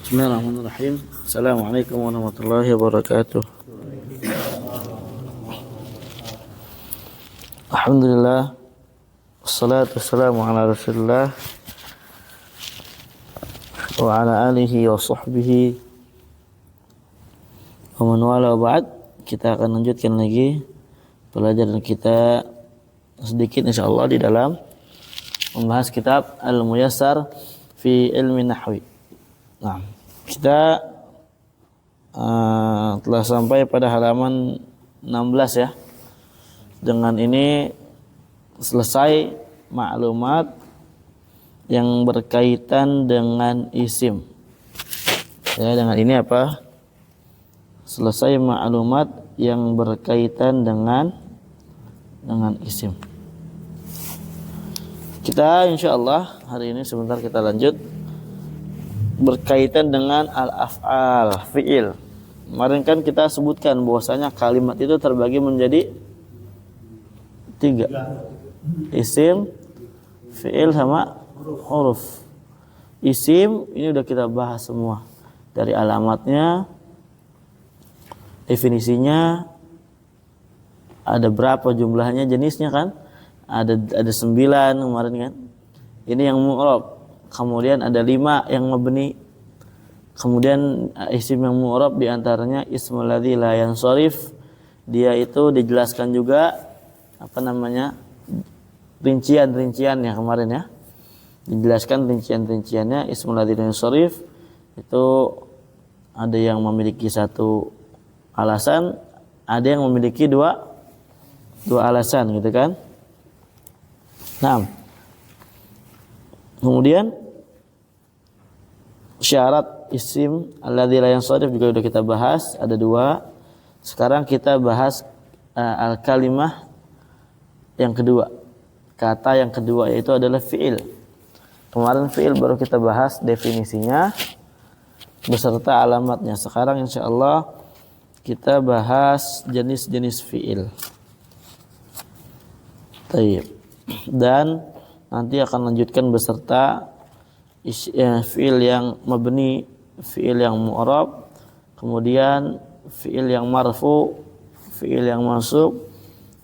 Bismillahirrahmanirrahim. Assalamualaikum warahmatullahi wabarakatuh. Alhamdulillah. Wassalatu wassalamu ala Rasulillah wa ala alihi wa sahbihi wa man wala wa ba'd. Kita akan lanjutkan lagi pelajaran kita sedikit insyaallah di dalam membahas kitab Al-Muyassar fi Ilmi Nahwi. Nah, kita telah sampai pada halaman 16 ya. Dengan ini selesai maklumat yang berkaitan dengan isim. Ya, dengan ini apa? Selesai maklumat yang berkaitan dengan isim. Kita insyaallah hari ini sebentar kita lanjut berkaitan dengan al-af'al, fi'il. Kemarin kan kita sebutkan bahwasanya kalimat itu terbagi menjadi 3. Isim, fi'il sama huruf. Isim ini udah kita bahas semua. Dari alamatnya, definisinya, ada berapa jumlahnya, jenisnya kan? Ada 9 kemarin kan? Ini yang mu'rab. Kemudian ada 5 yang mabni. Kemudian isim yang mu'rab diantaranya ismul ladzi la yansharif. Dia itu dijelaskan juga rincian-rinciannya kemarin ya. Dijelaskan rincian-rinciannya ismul ladzi la yansharif itu ada yang memiliki 1 alasan, ada yang memiliki 2 alasan gitu kan. Nah, kemudian syarat isim alladzi la yansharif juga sudah kita bahas, ada 2. Sekarang kita bahas al-kalimah yang kedua. Kata yang kedua yaitu adalah fi'il. Kemarin fi'il baru kita bahas definisinya beserta alamatnya. Sekarang insyaallah kita bahas jenis-jenis fi'il. Baik. Dan nanti akan lanjutkan beserta fi'il yang mabni, fi'il yang mu'rab, kemudian fi'il yang marfu, fi'il yang mansub,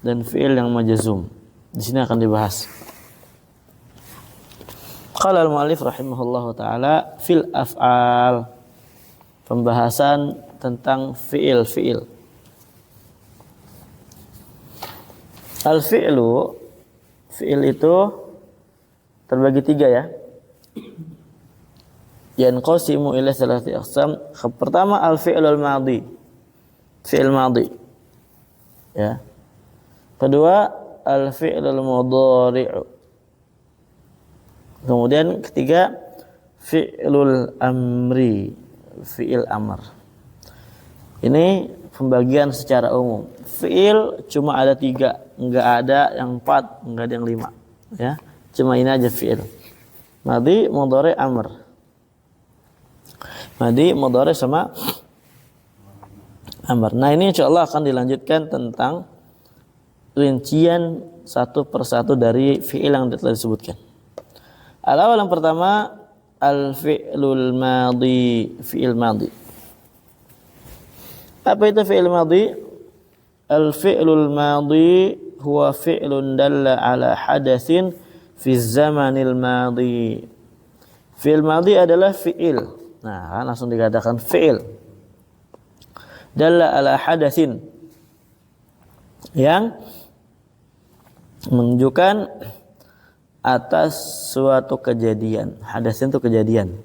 dan fi'il yang majzum. Di sini akan dibahas. Qala al-mu'allif rahimahullahu taala fil af'al. Pembahasan tentang fi'il. Al-fi'lu, fi'il itu terbagi 3 ya. Yanqasimu ila 3 aqsam. Pertama al-fi'lul madhi. Fi'il madhi. Ya. Kedua al-fi'lul mudhari'. Kemudian ketiga fi'lul amri. Fi'il amr. Ini pembagian secara umum. Fi'il cuma ada 3, enggak ada yang 4, enggak ada yang 5, ya. Cuma ini aja fi'il. Madhi, mudhari', amr. Madhi, mudhari' sama amr. Nah, ini insyaallah akan dilanjutkan tentang rincian satu persatu dari fi'il yang telah disebutkan. Al-awwal yang pertama al-fi'lul madhi, fi'il madhi. Apa itu fi'il madhi? Al-fi'lul madhi huwa fi'lun dalla ala hadatsin fi zamanil madhi. Fi'il madhi adalah fi'il. Nah, langsung dikatakan fi'il. Dalla ala hadatsin, yang menunjukkan atas suatu kejadian. Hadatsin itu kejadian.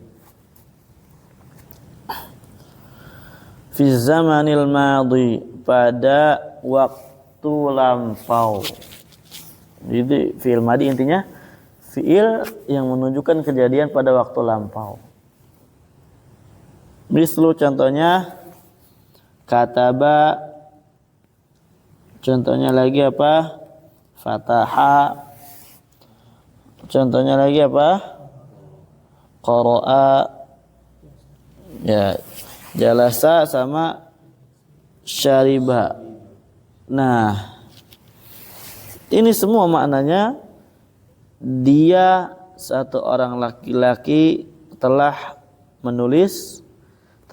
Fi zamanil madhi, pada waktu lampau. Jadi fi'il madhi intinya fi'il yang menunjukkan kejadian pada waktu lampau. Mislu contohnya kataba, contohnya lagi apa? Fataha, contohnya lagi apa? Qara'a, ya, jalasa sama syariba. Nah, ini semua maknanya dia satu orang laki-laki telah menulis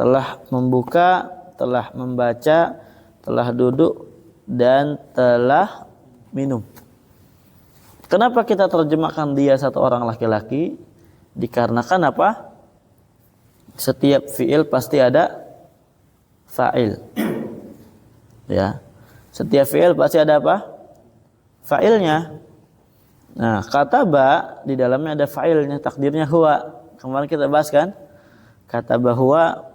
telah membuka, telah membaca, telah duduk, dan telah minum. Kenapa kita terjemahkan dia satu orang laki-laki? Dikarenakan apa? Setiap fiil pasti ada fa'il. Ya. Setiap fiil pasti ada apa? Fa'ilnya. Nah, kataba di dalamnya ada fa'ilnya, takdirnya huwa. Kemarin kita bahas kan? Kataba huwa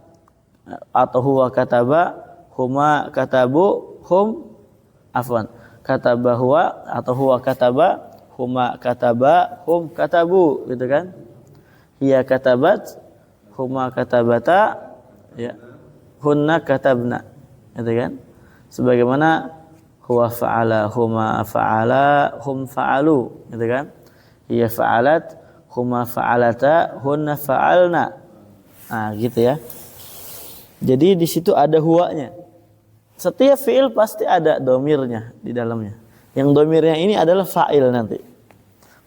atau huwa kataba, huma katabu, hum afwan. Kataba huwa atau huwa kataba, huma kataba, hum katabu, gitu kan? Hiya katabat, huma katabata, ya. Hunna katabna, gitu kan? Sebagaimana huwa fa'ala, huma fa'ala, hum fa'alu, gitu kan? Hiya fa'alat, huma fa'alata, hunna fa'alna. Nah, gitu ya. Jadi di situ ada huwanya. Setiap fi'il pasti ada domirnya di dalamnya. Yang domirnya ini adalah fa'il nanti.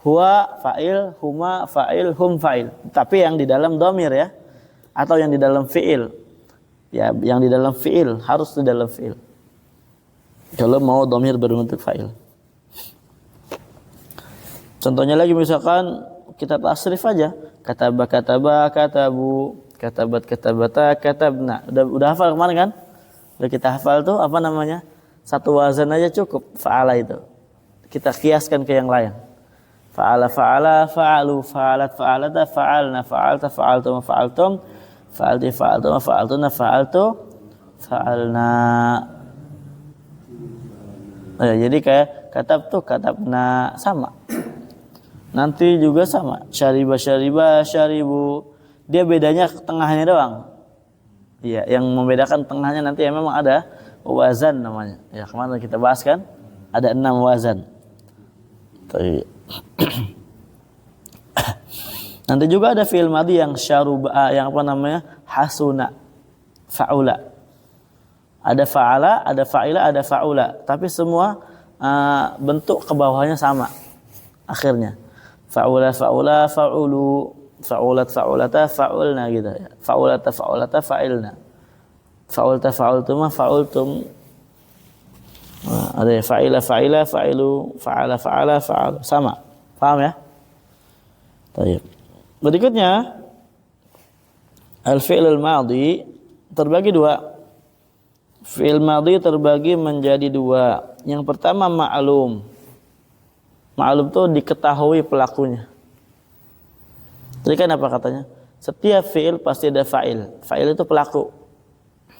Huwa fa'il, huma fa'il, hum fa'il. Tapi yang di dalam domir ya. Atau yang di dalam fi'il. Ya, yang di dalam fi'il, harus di dalam fi'il. Kalau mau domir berbentuk fa'il. Contohnya lagi misalkan kita tasrif aja. Kataba, kataba, katabu, katabat, katabata, katabna. Udah hafal kemarin kan? Udah kita hafal tuh apa namanya? Satu wazan aja cukup fa'ala itu. Kita kiaskan ke yang lain. Fa'ala, fa'ala, fa'alu, fa'alat, fa'alata, fa'alna, fa'alta, fa'altum, fa'altum, fa'alti, fa'altum, fa'altuna, fa'altu, fa'alna. Ya, jadi kayak katab tuh katabna sama. Nanti juga sama. Syariba, syariba, syaribu. Dia bedanya tengahnya doang. Iya, yang membedakan tengahnya nanti ya memang ada wazan namanya. Ya, kemarin kita bahas kan? Ada 6 wazan. Nanti juga ada fi'il madhi yang syaruba, yang apa namanya? Hasuna, fa'ula. Ada fa'ala, ada fa'ila, ada fa'ula. Tapi semua bentuk ke bawahnya sama akhirnya. Fa'ula, fa'ula, fa'ulu, fa'ulat, fa'ulata, fa'ulna gitu ya. Fa'ulata, fa'ulata, fa'ilna. Fa'ulta, fa'ultuma, fa'ultum. Ada ya, fa'ila, fa'ila, fa'ilu, fa'ala, fa'ala, fa'al. Sama. Paham ya? Baik. Berikutnya al-fi'lul madhi terbagi dua. Fi'il madhi terbagi menjadi dua. Yang pertama ma'lum. Ma'lum itu diketahui pelakunya. Tadi kan apa katanya? Setiap fi'il pasti ada fa'il. Fa'il itu pelaku.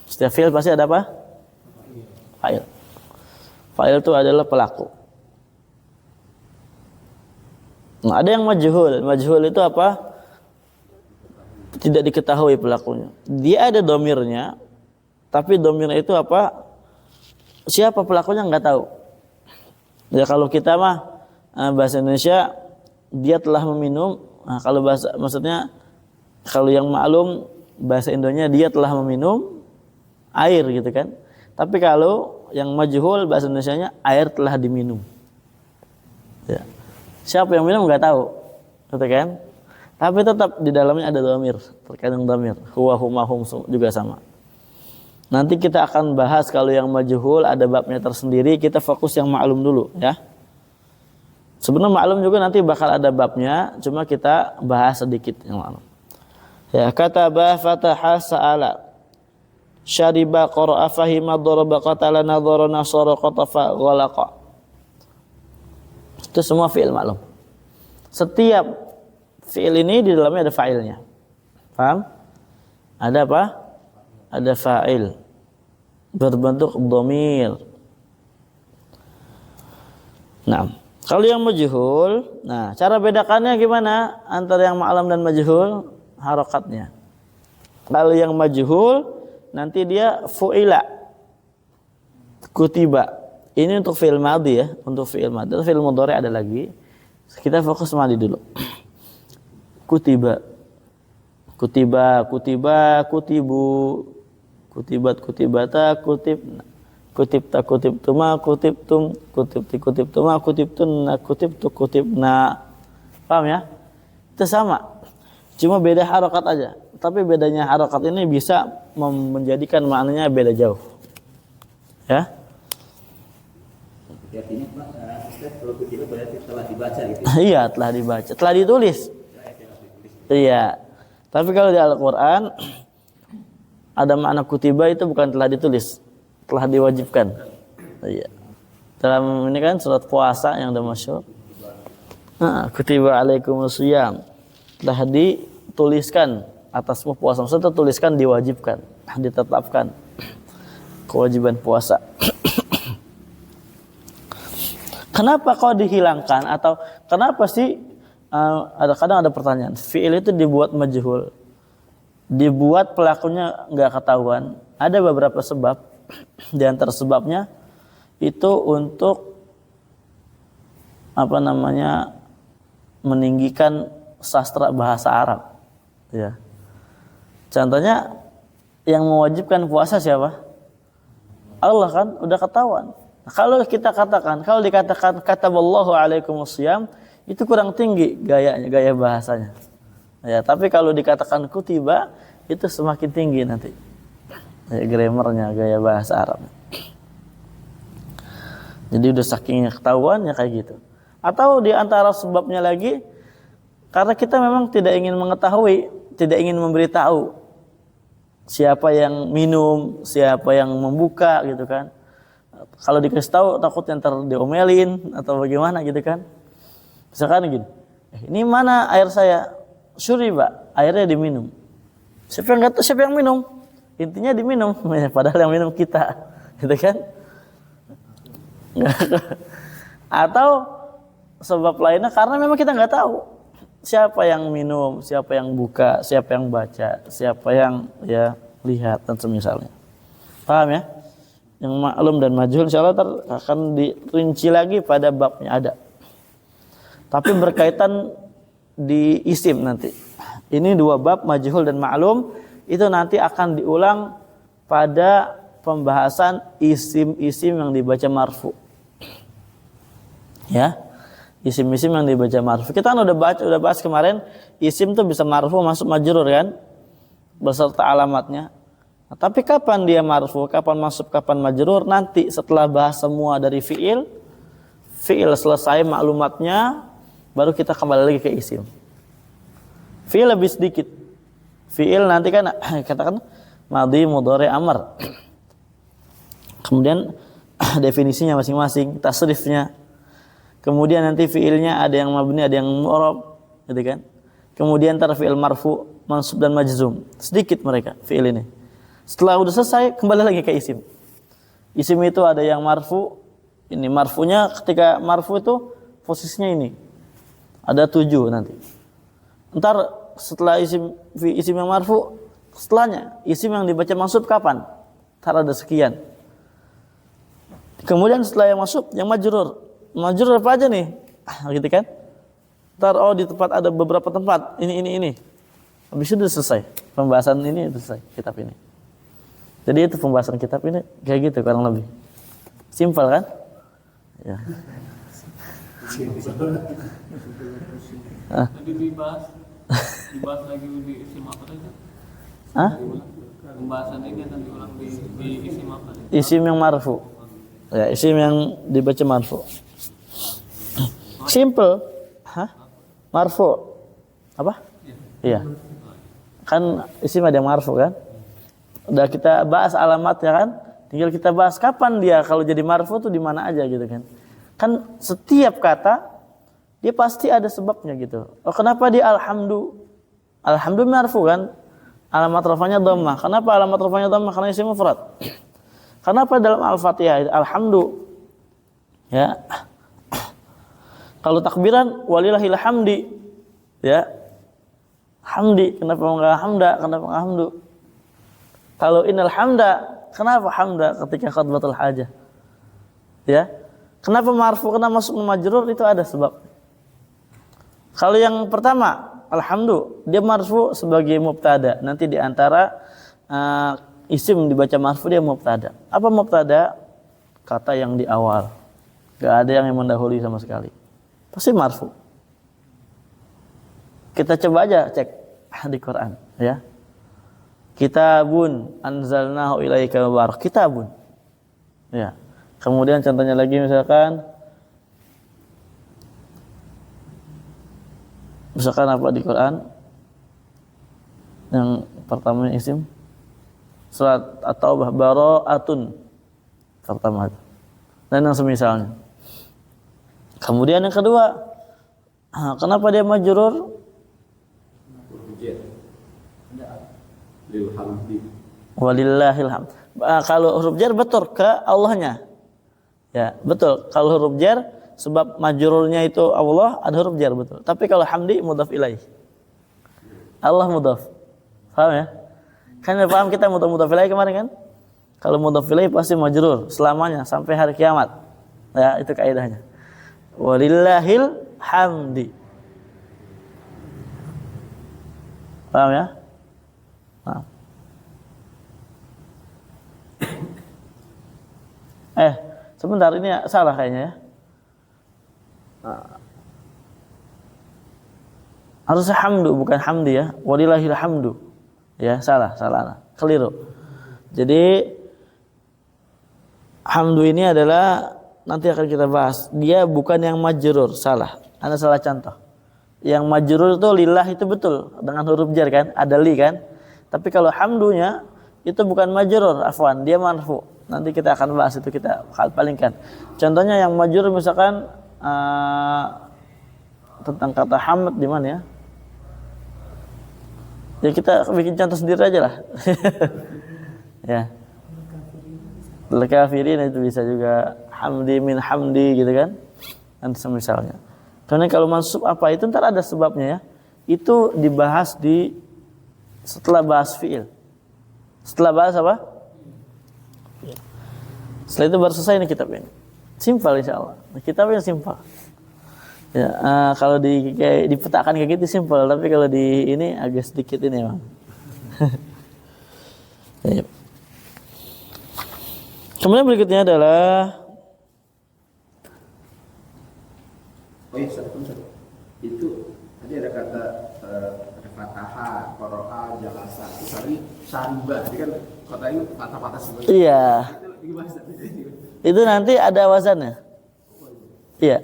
Setiap fi'il pasti ada apa? Fa'il. Fa'il itu adalah pelaku. Nah, ada yang majhul. Majhul itu apa? Tidak diketahui pelakunya. Dia ada domirnya, tapi domirnya itu apa? Siapa pelakunya nggak tahu. Ya kalau kita mah bahasa Indonesia dia telah meminum. Nah, kalau bahasa maksudnya kalau yang maklum bahasa Indonya dia telah meminum air gitu kan. Tapi kalau yang majhul bahasa Indonesianya air telah diminum. Ya. Siapa yang minum nggak tahu, gitu kan? Tapi tetap di dalamnya ada dhamir, terkadang dhamir. Huwa, huma, hum juga sama. Nanti kita akan bahas kalau yang majhul ada babnya tersendiri. Kita fokus yang maklum dulu, ya. Sebenarnya maklum juga nanti bakal ada babnya, cuma kita bahas sedikit yang maklum. Ya, kataba, fataha, sa'ala, syariba, qara'a, fahima, daraba, qatala, nadhara, nasara, qatafa, ghalaqa. Itu semua fi'il maklum. Setiap fi'il ini di dalamnya ada fa'ilnya. Paham? Ada apa? Ada fa'il berbentuk dhamir. Nah, kalau yang majhul, nah cara bedakannya gimana antara yang ma'lam dan majhul? Harokatnya. Kalau yang majhul nanti dia fu'ila, kutiba. Ini untuk fi'il madhi ya, untuk fi'il madhi. Fi'il mudhari ada lagi. Kita fokus madhi dulu. Kutiba, kutiba, kutiba, kutibu, kutibat, kutibata, kutibna, kutibta, kutibtuma, kutibtum, kutibti, kutibtuma, kutibtunna, kutibtu, kutibna. Paham ya? Itu sama. Cuma beda harokat aja. tapi bedanya harokat ini bisa menjadikan maknanya beda jauh. Ya. Artinya Pak, Ustaz, kalau kutiba berarti telah dibaca gitu. Iya, telah dibaca, telah ditulis. Iya. Tapi kalau di Al-Qur'an ada makna kutiba itu bukan telah ditulis, telah diwajibkan. Iya. Dalam ini kan surat puasa yang udah masyhur. Kutiba alaikumusiyam. Telah dituliskan atasmu puasa. Maksudnya tuliskan diwajibkan, ditetapkan kewajiban puasa. Kenapa kau dihilangkan atau kenapa sih kadang ada pertanyaan, fi'il itu dibuat majhul, dibuat pelakunya nggak ketahuan. Ada beberapa sebab. Di antara sebabnya itu untuk meninggikan sastra bahasa Arab. Ya. Contohnya yang mewajibkan puasa siapa? Allah kan, udah ketahuan. Kalau kita katakan, kalau dikatakan kataballahu alaikumusiyam, itu kurang tinggi gaya bahasanya. Ya, tapi kalau dikatakan kutiba, itu semakin tinggi nanti. Ya, grammarnya, gaya bahasa Arab. Jadi udah saking ketahuan ya kayak gitu. Atau di antara sebabnya lagi, karena kita memang tidak ingin mengetahui, tidak ingin memberitahu siapa yang minum, siapa yang membuka gitu kan. Kalau dikasih tahu takut ntar diomelin atau bagaimana gitu kan. Misalkan gini, ini mana air saya? Syuriba, airnya diminum. Siapa yang minum? Intinya diminum, padahal yang minum kita, gitu kan? Atau sebab lainnya karena memang kita nggak tahu siapa yang minum, siapa yang buka, siapa yang baca, siapa yang ya lihat dan semisalnya. Paham ya? Yang maklum dan majhul insyaallah akan dirinci lagi pada babnya ada. Tapi berkaitan di isim nanti. Ini dua bab majhul dan maklum itu nanti akan diulang pada pembahasan isim-isim yang dibaca marfu. Ya. Isim-isim yang dibaca marfu. Kita kan udah bahas kemarin isim tuh bisa marfu masuk majrur kan? Beserta alamatnya. Nah, tapi kapan dia marfu, kapan masuk, kapan majrur, nanti setelah bahas semua dari fi'il selesai maklumatnya, baru kita kembali lagi ke isim. Fi'il lebih sedikit. Fi'il nanti kan katakan madhi, mudhari, amr. Kemudian definisinya masing-masing, tasrifnya. Kemudian nanti fi'ilnya ada yang mabni, ada yang mu'rab, gitu kan? Kemudian tar fi'il marfu, mansub dan majzum. Sedikit mereka fi'il ini. Setelah udah selesai, kembali lagi ke isim. Isim itu ada yang marfu. Ini marfunya ketika marfu itu posisinya ini. Ada 7 nanti. Ntar setelah isim yang marfu, setelahnya isim yang dibaca mansub kapan? Ntar ada sekian. Kemudian setelah yang mansub, yang majrur. Majrur apa aja nih? Gitu kan? Ntar di tempat ada beberapa tempat. Ini. Habis itu selesai. Pembahasan ini selesai kitab ini. Jadi itu pembahasan kitab ini kayak gitu kurang lebih. Simpel kan? Ya. Tadi dibahas lagi di isim apa tadi? Pembahasan ini akan diulang di isim apa tadi? Isim yang marfu. Ya, isim yang dibaca marfu. Simple. Marfu. Apa? Iya. Kan isim ada yang marfu kan? Udah kita bahas alamatnya kan, tinggal kita bahas kapan dia kalau jadi marfu tuh di mana aja gitu kan. Kan setiap kata dia pasti ada sebabnya gitu. Oh, kenapa dia alhamdu marfu kan? Alamat rafanya dhammah. Kenapa alamat rafanya dhammah? Karena isim mufrad. Kenapa dalam Al-Fatihah alhamdu? Ya. Kalau takbiran walillahil hamdi. Ya. Hamdi, kenapa enggak hamda? Kenapa enggak hamdu? Kalau innal hamda, kenapa hamda ketika khutbatul hajah? Ya. Kenapa marfu, kenapa masuk majrur itu ada sebab. Kalau yang pertama, alhamdu, dia marfu sebagai mubtada. Nanti di antara isim dibaca marfu dia mubtada. Apa mubtada? Kata yang di awal. Gak ada yang mendahului sama sekali. Pasti marfu. Kita coba aja cek di Quran, ya. Kitabun anzalnahu ilaika mubarak. Kitabun. Ya. Kemudian contohnya lagi misalkan apa di Quran? Yang pertama isim surat At-Taubah bara'atun pertama. Dan yang semisalnya. Kemudian yang kedua, kenapa dia majrur? Walillahil hamd. Kalau huruf jar betul ke Allahnya. Ya, betul. Kalau huruf jar sebab majrurnya itu Allah, ada huruf jar betul. Tapi kalau hamdi mudhaf ilaih. Allah mudhaf. Paham ya? Kan paham kita mudhaf ilaih kemarin kan? Kalau mudhaf ilaih pasti majrur selamanya sampai hari kiamat. Ya, itu kaidahnya. Walillahil hamdi. Paham ya? Nah. Sebentar ini salah kayaknya ya. Harusnya hamdu bukan hamdi ya. Walillahil hamdu. Ya, salah. Keliru. Jadi hamdu ini adalah nanti akan kita bahas. Dia bukan yang majrur, salah. Anda salah contoh. Yang majrur itu lillah itu betul dengan huruf jar kan? Ada li kan? Tapi kalau hamdunya itu bukan majrur, afwan, dia marfu. Nanti kita akan bahas itu, kita palingkan. Contohnya yang majrur misalkan tentang kata hamd di mana ya? Ya kita bikin contoh sendiri aja lah. Ya. Al-kafirin itu bisa juga hamdi min hamdi gitu kan? Dan semisalnya. Karena kalau mansub apa itu ntar ada sebabnya ya. Itu dibahas setelah bahas fi'il. Setelah bahas apa? Setelah itu baru selesai nih kitab ini. Simpel insyaallah. Kitabnya simpel. Ya, kalau dipetakan kayak gitu simpel, tapi kalau di ini agak sedikit ini memang. Ya. Kemudian berikutnya adalah satu. Itu tadi ada kata ada fataha, qara'a, jalasa. Tadi syaribah, itu kan kata ini patah-patah semua. Iya. Itu nanti ada wazannya. Iya.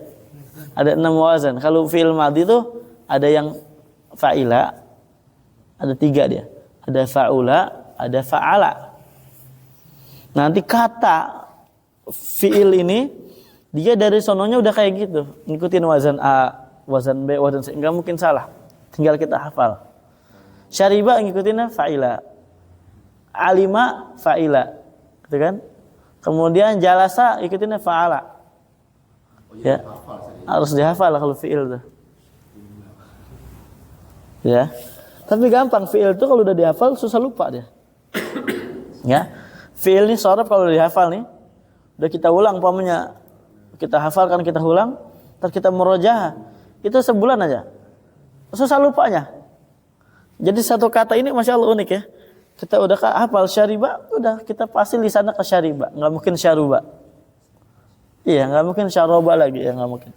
Ada 6 wazan. Kalau fi'il madhi itu ada yang fa'ila, ada 3 dia. Ada fa'ula, ada fa'ala. Nanti kata fi'il ini dia dari sononya udah kayak gitu, ngikutin wazan A, wazan B, wazan C, enggak mungkin salah. Tinggal kita hafal. Syariba ngikutinnya fa'ila. Alima fa'ila. Gitu kan? Kemudian jalasa ngikutinnya fa'ala. Ya. Harus dihafal kalau fi'il tuh. Ya. Tapi gampang, fi'il tuh kalau udah dihafal susah lupa dia. Ya. Fi'il nih sorof kalau dihafal nih, udah kita ulang umpamanya, kita hafalkan, kita ulang, terus kita murojaah, itu sebulan aja, susah lupanya. Jadi satu kata ini masya Allah unik ya. Kita udah hafal syariba, udah kita pasti lisannya ke syariba, nggak mungkin syaruba. Iya, nggak mungkin syaroba lagi ya, nggak mungkin.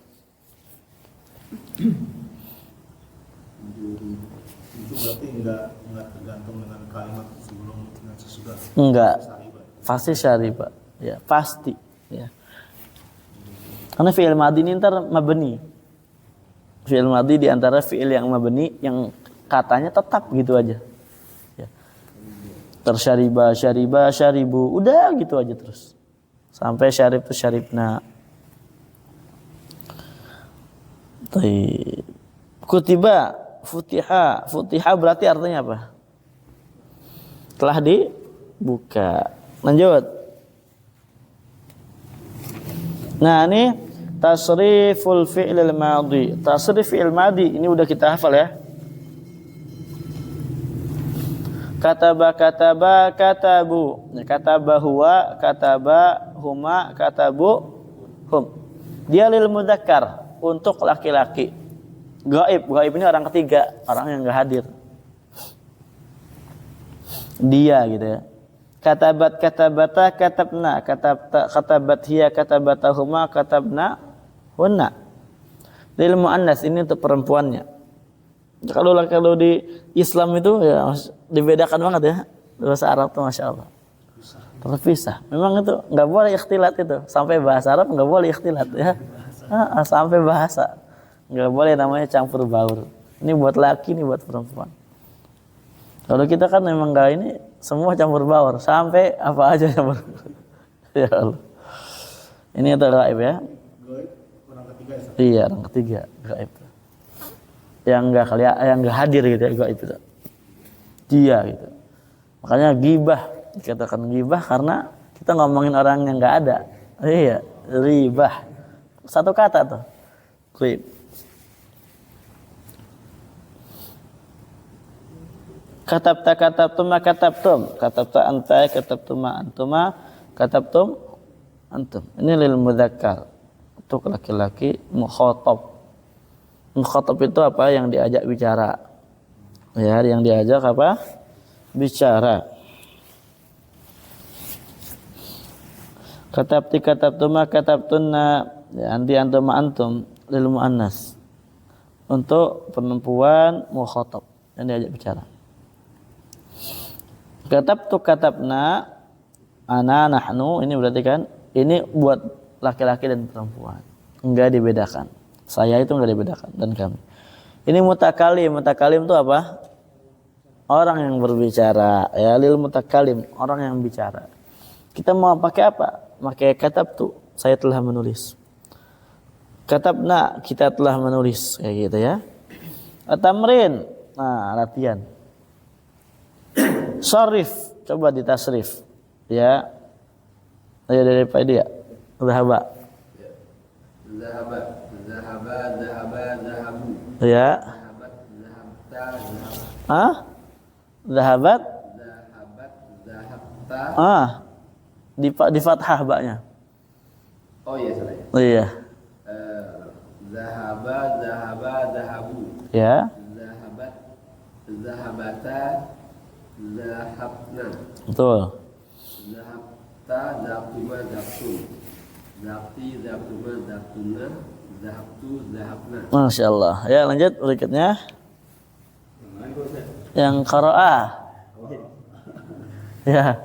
Itu berarti nggak tergantung dengan kalimat sebelum dan sesudah. Enggak. Pasti syariba, ya pasti, ya. Karena fi'il madhi ini ntar mabni. Fi'il madhi di antara fi'il yang mabni yang katanya tetap gitu aja. Ya. Tersyariba, syariba, syaribu, udah gitu aja terus. Sampai syarib itu syaribna. Kutiba, futiha, futiha berarti artinya apa? Telah dibuka. Lanjut. Nah, ini tasriful fi'il madhi. Tasrif fi'il madhi ini udah kita hafal ya. Kataba, kataba, katabu. Kataba huwa, kataba huma, katabu hum. Dia lil mudzakkar, untuk laki-laki. Gaib, gaib ini orang ketiga, orang yang enggak hadir. Dia gitu ya. Katabat, katabata, katabna, katabat hiya, katabatahuma, katabna hunna. Lil muannas, ini untuk perempuannya. Kalau di Islam itu ya dibedakan banget ya. Bahasa Arab tuh Masya Allah terpisah. Memang itu nggak boleh ikhtilat itu. Sampai bahasa Arab nggak boleh ikhtilat ya. Sampai bahasa nggak boleh namanya campur baur. Ini buat laki, ini buat perempuan. Kalau kita kan memang nggak ini semua campur baur. Sampai apa aja campur baur. Ya Allah. Ini itu gaib ya. Gaib orang ketiga ya. Iya, orang ketiga gaib. Yang nggak kelihatan, yang nggak hadir gitu ya gaib itu. Dia gitu. Makanya gibah dikatakan gibah karena kita ngomongin orang yang nggak ada. Iya, ribah. Satu kata tuh. Gaib. Katabta katabta anta katabtuma antuma katabtum antum. Ini lil mudzakkar. Untuk laki-laki mukhatab. Mukhatab itu apa? Yang diajak bicara. Ya, yang diajak apa? Bicara. Katabtuma katabtunna, ya, anti antuma antum lil muannas. Untuk perempuan mukhatab yang diajak bicara. Katabna ana nahnu, ini berarti kan ini buat laki-laki dan perempuan. Enggak dibedakan. Saya itu enggak dibedakan dan kami. Ini mutakalim. Mutakalim itu apa? Orang yang berbicara. Ya, lil mutakalim, orang yang bicara. Kita mau pakai apa? Pakai katabtu, saya telah menulis. Katabna, kita telah menulis, kayak gitu ya. Tamrin, nah latihan. Syarif, coba ditasrif. Ya. Ayo dari Pak dia. Zahaba. Zahaba, zahabu. Ya. Zahabat, zahabta, zahab. Ah? Zahabat? Zahabta. Di fathah baknya. Oh iya salah ya. Oh iya. Zahabu. Ya. Zahabat, zahabata, zahabna. Betul. Zahabta, zahabtuma, zahabtum. Zahabti, zahabtuma, zahabtuna. Zahabtu, zahabna. Masya Allah. Ya, lanjut berikutnya. Yang qara'a. Ya.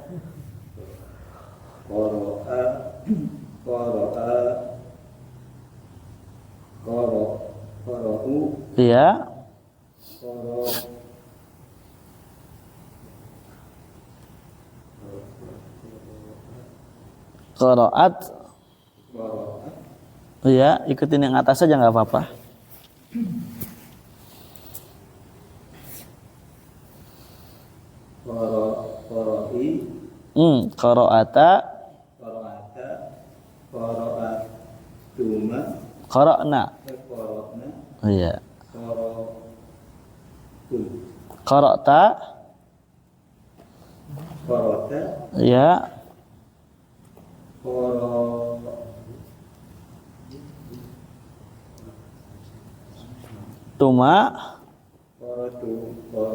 Qara'u, Iya. Qara'at. Iya, ikutin yang atas aja nggak apa-apa. Qara'i, Qara'ata. qara'ata, qara'atuma, Qara'na. qara'na, Iya. qara'tu, Qara'ta. qara'ta, Iya. Tuma. qaratuma,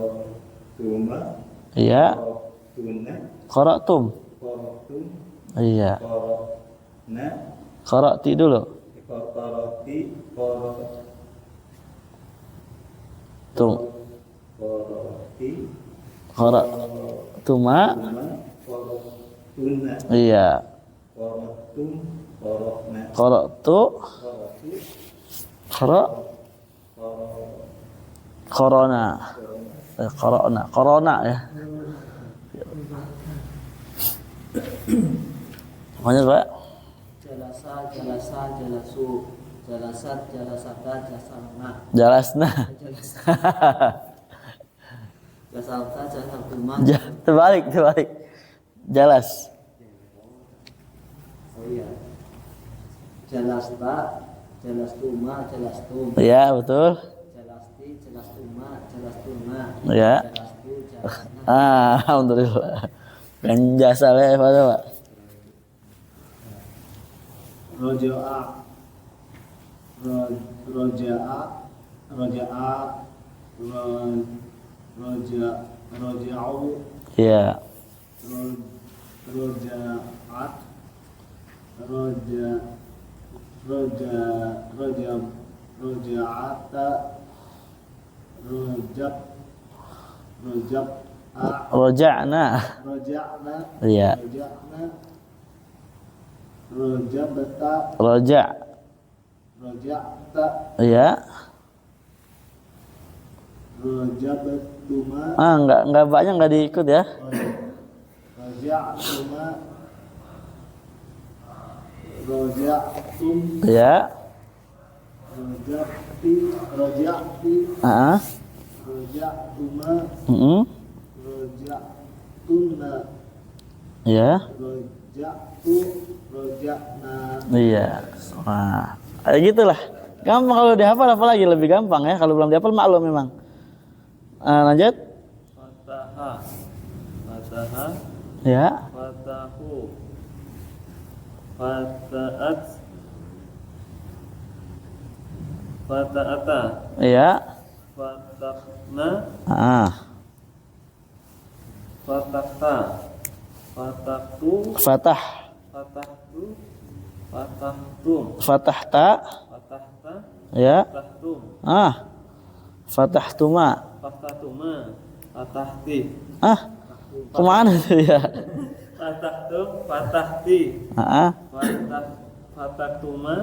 Iya. qaratuna, Qara'tum. qaratum, Iya. qara'na, Qara'ti dulu. qara'ti, Tum. qara'ti, Qara'tuma. qaratuna, Iya. qaratum, qara'na, Qara'tu. qara'tu, Corona. Corona ya. Lanjut Pak. Jalasa, jalasu. Jalasat, jalasata, jasalna. Jalasna. Jasalta, jasaltuma. Terbalik. Jalas. Oh iya. Jalasta, jalastuma, jalastum. Ya, betul. Jalasti, jalastuma, jalastuna. Ya. Jalastu, jalasna. Alhamdulillah. Kan jasa ya Pak. roja'a, roja'a, roja'u, Iya. roja'at, roja'ata, rojab, Roja'na. roja'na, Iya. roja'na, rojabata, Roja'. roja'ta, Iya. rojabatuma, Enggak banyak, enggak diikut ya. roja'tuma, roja'tum, Iya. roja'ti, roja'ti, Ah. roja'tuma, roja'tunna, Iya. roja'tu, roja'na. Iya. Wah, kayak gitulah. Gampang kalau dihafal, apalagi lebih gampang ya. Kalau belum dihafal maklum memang. Lanjut. Fataha. Fataha. Ya. Fatahu. Fata'at. Fata'ata. Iya. Fatahna. Ah. Fatahta. Fatahtu. Fatah. Fatahtu. Fatahtum. Fatahta. Fatahta. Ya. Fatahtum. Ah. Fatahtuma. Fatahtuma. Fatahti. Ah. Kemana tuh ya? Fatahtum. Fatahti. Ah. Fatahtuma.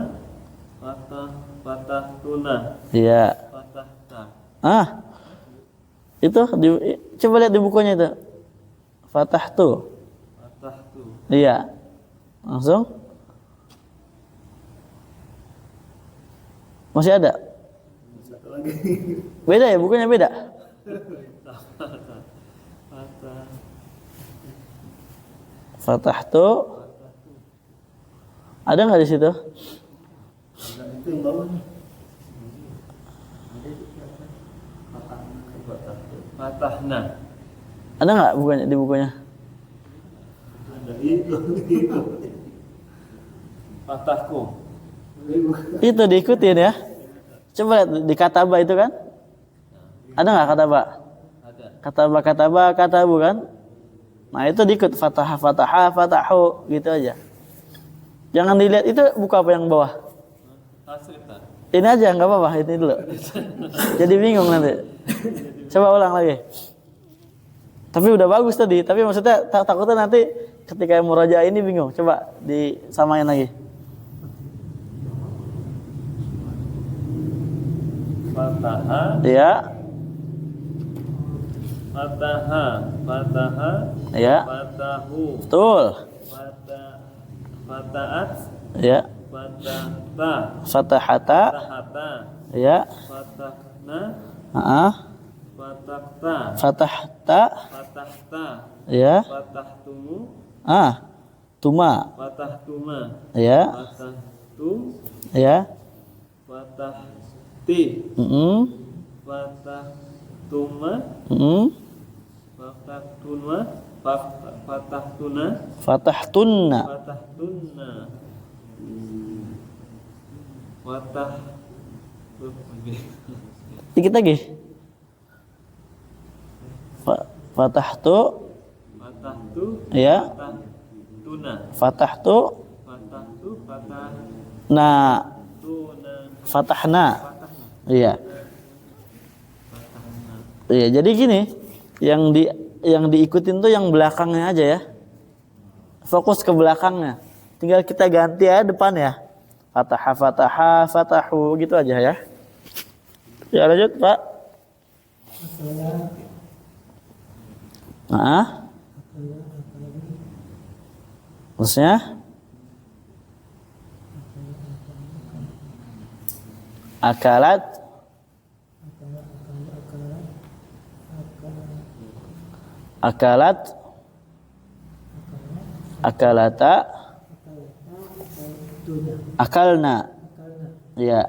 Fatahtuna. Iya. Fatahta. Ah. Itu coba lihat di bukunya itu. Fatahtu. Fatahtu. Iya. Langsung. Masih ada? Satu lagi. Beda ya, bukunya beda. Fatah. Fatahtu. Ada nggak di situ? Nah, itu yang bawah nih. Fatahna. Ada nggak bukunya di bukunya? Ada itu. Fatahku. Itu diikutin ya. Coba lihat di kataba itu kan? Ada nggak kataba? Ada. Kataba, katabu kan? Nah itu diikut fataha, fatahu gitu aja. Jangan dilihat itu buku apa yang bawah. Hasrita. Ini aja nggak apa-apa, ini dulu. Jadi bingung nanti. Coba ulang lagi. Tapi udah bagus tadi. Tapi maksudnya takutnya nanti ketika murajaah ini bingung. Coba disamain lagi. Fataha. Ya, Fataha. Fataha. ya, Fatahu. betul. Fataat. Ya, Fatahta. fatahata. Fatahata. Ya, Fatahna. Fatahta. fatahta. Fatahta. Ya, Fatahtumu. tuma. Fatahtuma. Ya, Fatahtum. ya, Fatahti. Fatahtuma. Fatahtuna. Fatahtuna. fatahtunna. Fatahtunna. Fatah. Dikit lagi. Fatahtu. Fatahtu. Ya, Fatahtuna. fatahtu. Fatahtu. Na, Fatahtuna. fatahna. Fatahna. Iya. Fatahna. Iya, jadi gini, yang diikutin tuh yang belakangnya aja ya. Fokus ke belakangnya. Tinggal kita ganti ya depan ya. Fataha, fataha, fatahu gitu aja ya. Ya lanjut, Pak. Terusnya akalat, akalat, akalata, akalna, ya,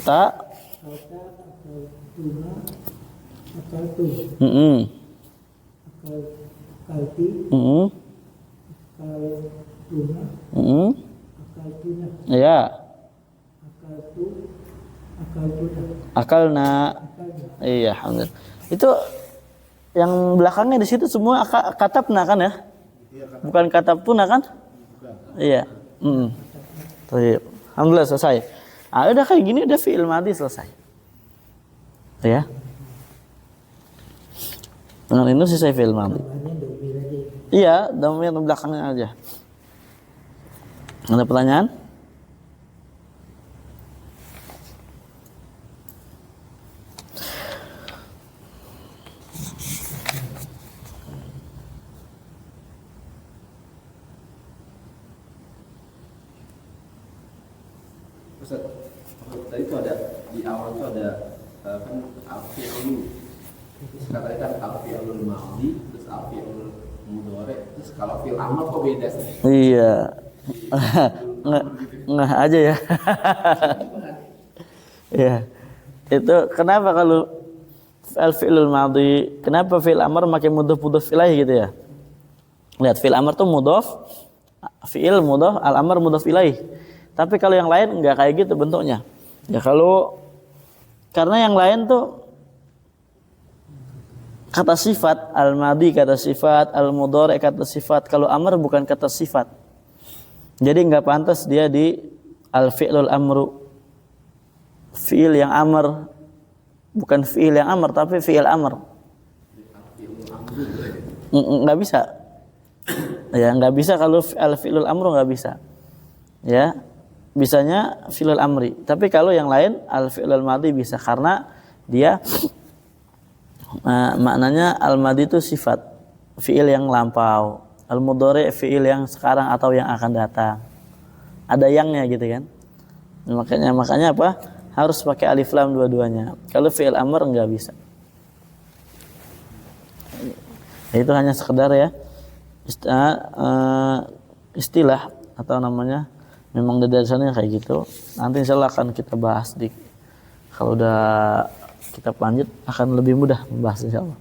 ta, ya, akalna, iya, alhamdulillah. Itu yang belakangnya di situ semua katabna kan ya? Bukan katabtuna kan? Iya. Baik. Alhamdulillah selesai. Udah kayak gini udah fi'il madhi selesai. Ya. Dengan ini selesai fi'il madhi. Iya, dhamir belakangnya aja. Ada pertanyaan? Ustaz, tadi itu ada di awal itu ada kan al-fi'lu. Terus katanya kan al-fi'lul madhi, terus al-fi'lul mudhari, terus kalau fi'il amr kok beda sih? Iya. Nggak aja ya. Iya. Itu kenapa kalau al-fi'lul madhi, kenapa fi'il amr makin mudhaf ilaih gitu ya? Lihat fi'il amr tuh mudhaf, fi'il mudhaf, al-amr mudhaf ilaih. Tapi kalau yang lain enggak kayak gitu bentuknya. Ya kalau karena yang lain tuh kata sifat, al-madhi kata sifat, al-mudhari kata sifat. Kalau amr bukan kata sifat. Jadi enggak pantas dia di al-fi'lul amru. Fi'il yang amr, bukan fi'il yang amr tapi fi'il amr. Enggak bisa. Ya enggak bisa kalau al-fi'lul amru enggak bisa. Ya. Bisanya fi'lul amri. Tapi kalau yang lain al-fi'lul madhi bisa karena dia maknanya al-madhi itu sifat, fi'il yang lampau, al-mudhari fi'il yang sekarang atau yang akan datang. Ada yangnya gitu kan. Makanya apa? Harus pakai alif lam dua-duanya. Kalau fi'il amr enggak bisa. Itu hanya sekedar ya istilah atau namanya memang dari dasarnya kayak gitu. Nanti insyaallah akan kita bahas kalau udah kita lanjut akan lebih mudah membahas insyaallah.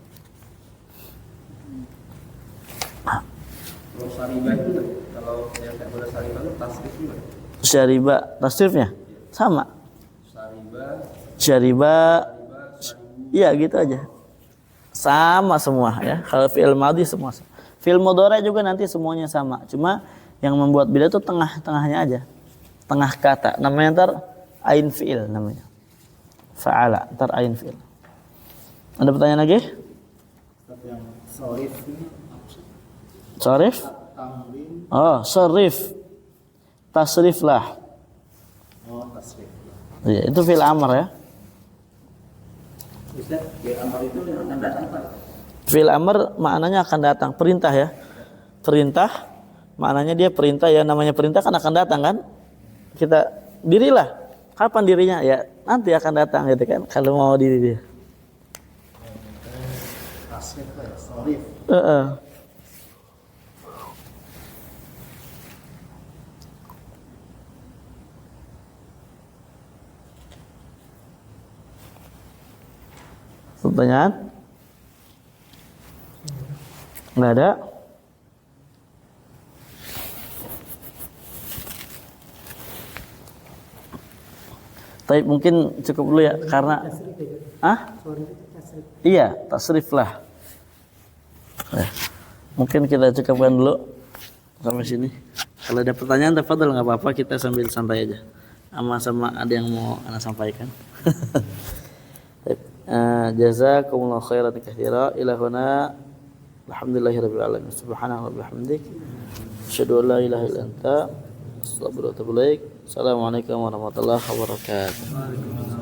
Kalau syaribah itu kalau yang kayak pada syaribah itu tasrif juga. Syaribah tasrifnya sama. Syaribah. Iya gitu aja. Sama semua ya. Kalau fi'il madhi semua. Fi'il mudhari juga nanti semuanya sama. Cuma yang membuat beda itu tengah-tengahnya aja. Tengah kata. Namanya ntar ain fi'il namanya. Fa'ala. Ntar ain fi'il. Ada pertanyaan lagi? Yang sorif ini Sorif? tamrin, Oh, sorif. Tasrif lah. tasrif. Iya, itu fi'il amr ya. Ustaz, fi'il amr itu akan datang apa? Fi'il amr maknanya akan datang. Perintah ya. Perintah. Maknanya dia perintah ya. Namanya perintah kan akan datang kan. Kita dirilah. Kapan dirinya? Ya nanti akan datang gitu kan. Kalau mau diri dia. Tasrif lah ya, sorif. Pertanyaan? Nggak ada? Tapi mungkin cukup dulu ya karena iya, tasrif lah. Ya. Mungkin kita cukupkan dulu sampai sini. Kalau ada pertanyaan tafadhol enggak apa-apa, kita sambil santai aja. Sama ada yang mau ana sampaikan. Jazakumullahu khairan katsira. Ila huna alhamdulillahirabbil alamin. Subhanallahi wa bihamdik. Asyhadu an la ilaha illa anta astaghfiruka wa atubu ilaik. Assalamualaikum warahmatullahi wabarakatuh.